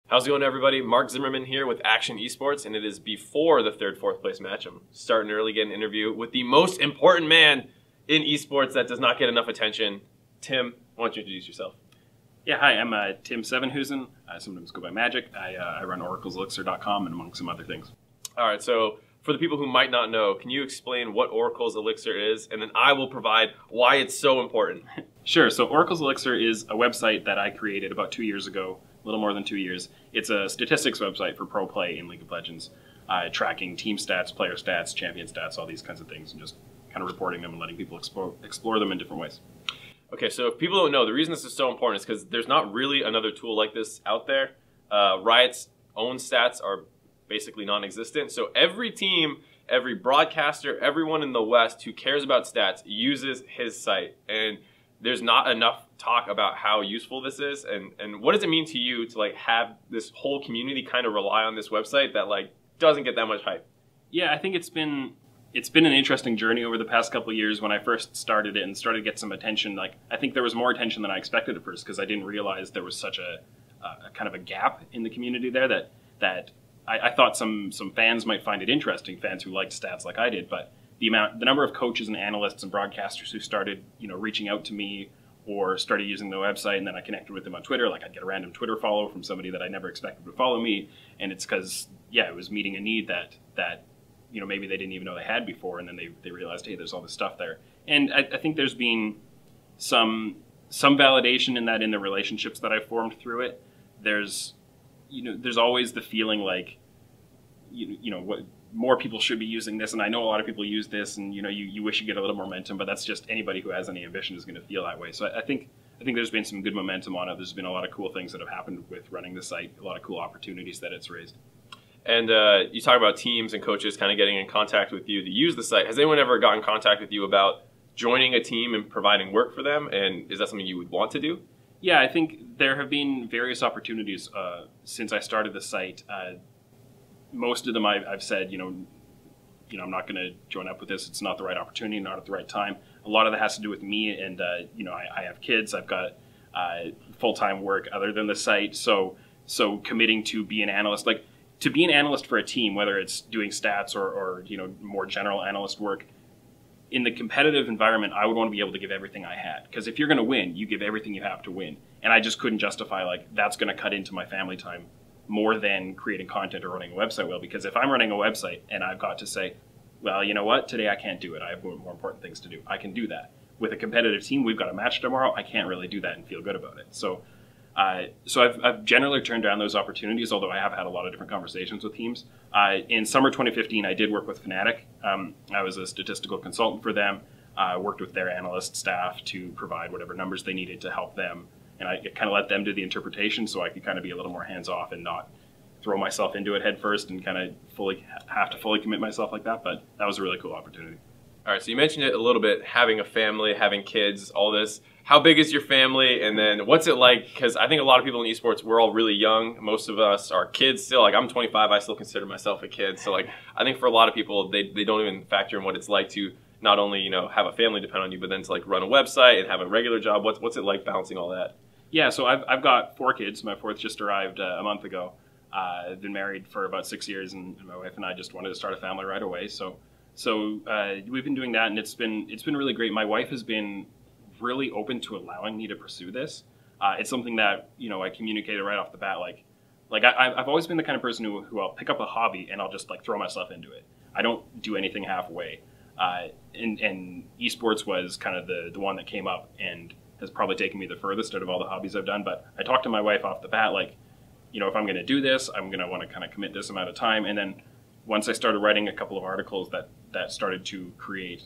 How's it going, everybody? Mark Zimmerman here with Akshon Esports, and it is before the third, fourth place match. I'm starting early, getting an interview with the most important man in esports that does not get enough attention. Tim, why don't you introduce yourself? Yeah, hi, I'm Tim Sevenhuysen. I sometimes go by Magic. I run oracleselixir.com and among some other things. All right, so for the people who might not know, can you explain what Oracle's Elixir is? And then I will provide why it's so important. Sure, so Oracle's Elixir is a website that I created about 2 years ago, a little more than 2 years. It's a statistics website for pro play in League of Legends, tracking team stats, player stats, champion stats, all these kinds of things, and just kind of reporting them and letting people explore them in different ways. Okay, so if people don't know, the reason this is so important is because there's not really another tool like this out there. Riot's own stats are basically non-existent. So every team, every broadcaster, everyone in the West who cares about stats uses his site. And there's not enough talk about how useful this is. And what does it mean to you to like have this whole community kind of rely on this website that like doesn't get that much hype? Yeah, I think it's been an interesting journey over the past couple of years. When I first started it and started to get some attention, like I think there was more attention than I expected at first because I didn't realize there was such a kind of a gap in the community there that I thought some fans might find it interesting, fans who liked stats like I did, but the number of coaches and analysts and broadcasters who started, reaching out to me or started using the website, and then I connected with them on Twitter. Like I'd get a random Twitter follow from somebody that I never expected would follow me, and it's because it was meeting a need that maybe they didn't even know they had before, and then they realized, hey, there's all this stuff there. And I think there's been some validation in that in the relationships that I formed through it. There's always the feeling like, what more people should be using this, and I know a lot of people use this, and you wish you get a little more momentum, but that's just anybody who has any ambition is going to feel that way. So I think there's been some good momentum on it. There's been a lot of cool things that have happened with running the site, a lot of cool opportunities that it's raised. And you talk about teams and coaches kind of getting in contact with you to use the site. Has anyone ever gotten in contact with you about joining a team and providing work for them? And is that something you would want to do? Yeah, I think there have been various opportunities since I started the site. Most of them I've said, I'm not going to join up with this. It's not the right opportunity, not at the right time. A lot of that has to do with me, and I have kids. I've got full-time work other than the site. So committing to be an analyst, like to be an analyst for a team, whether it's doing stats or more general analyst work, in the competitive environment, I would want to be able to give everything I had. Because if you're going to win, you give everything you have to win. And I just couldn't justify that's going to cut into my family time more than creating content or running a website well. Because if I'm running a website and I've got to say, well, you know what, today I can't do it. I have more important things to do. I can do that. With a competitive team, we've got a match tomorrow. I can't really do that and feel good about it. So I've generally turned down those opportunities, although I have had a lot of different conversations with teams. In summer 2015, I did work with Fnatic. I was a statistical consultant for them. Worked with their analyst staff to provide whatever numbers they needed to help them. And I kind of let them do the interpretation so I could kind of be a little more hands-off and not throw myself into it head first and kind of have to fully commit myself like that. But that was a really cool opportunity. All right, so you mentioned it a little bit, having a family, having kids, all this. How big is your family, and then what's it like? Because I think a lot of people in esports, we're all really young. Most of us are kids still. Like I'm 25, I still consider myself a kid. So like I think for a lot of people, they don't even factor in what it's like to not only have a family depend on you, but then to like run a website and have a regular job. What's it like balancing all that? Yeah, so I've got 4 kids. My fourth just arrived a month ago. I've been married for about 6 years, and my wife and I just wanted to start a family right away. So we've been doing that, and it's been really great. My wife has been really open to allowing me to pursue this. It's something that I communicated right off the bat. Like I've always been the kind of person who I'll pick up a hobby and I'll just like throw myself into it. I don't do anything halfway. And esports was kind of the one that came up and has probably taken me the furthest out of all the hobbies I've done. But I talked to my wife off the bat, like, if I'm going to do this, I'm going to want to kind of commit this amount of time. And then once I started writing a couple of articles that started to create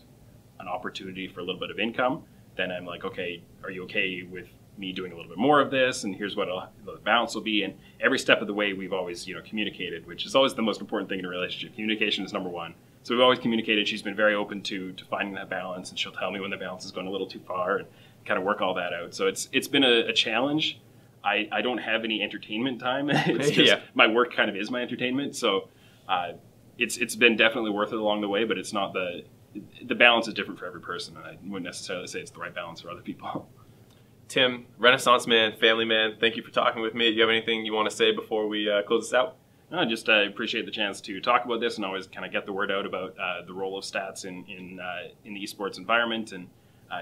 an opportunity for a little bit of income, then I'm like, okay, are you okay with me doing a little bit more of this? And here's what the balance will be. And every step of the way, we've always, communicated, which is always the most important thing in a relationship. Communication is number one. So we've always communicated. She's been very open to finding that balance, and she'll tell me when the balance is going a little too far and kind of work all that out. So it's been a challenge. I don't have any entertainment time. It's just my work kind of is my entertainment. So it's been definitely worth it along the way, but it's not the balance is different for every person. And I wouldn't necessarily say it's the right balance for other people. Tim, Renaissance man, family man, thank you for talking with me. Do you have anything you want to say before we close this out? No, just appreciate the chance to talk about this and always kind of get the word out about the role of stats in the esports environment. And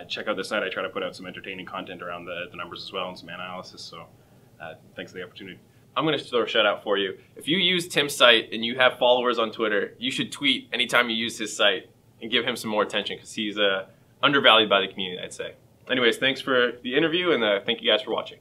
check out the site. I try to put out some entertaining content around the numbers as well and some analysis. So thanks for the opportunity. I'm going to throw a shout out for you. If you use Tim's site and you have followers on Twitter, you should tweet anytime you use his site and give him some more attention because he's undervalued by the community, I'd say. Anyways, thanks for the interview, and thank you guys for watching.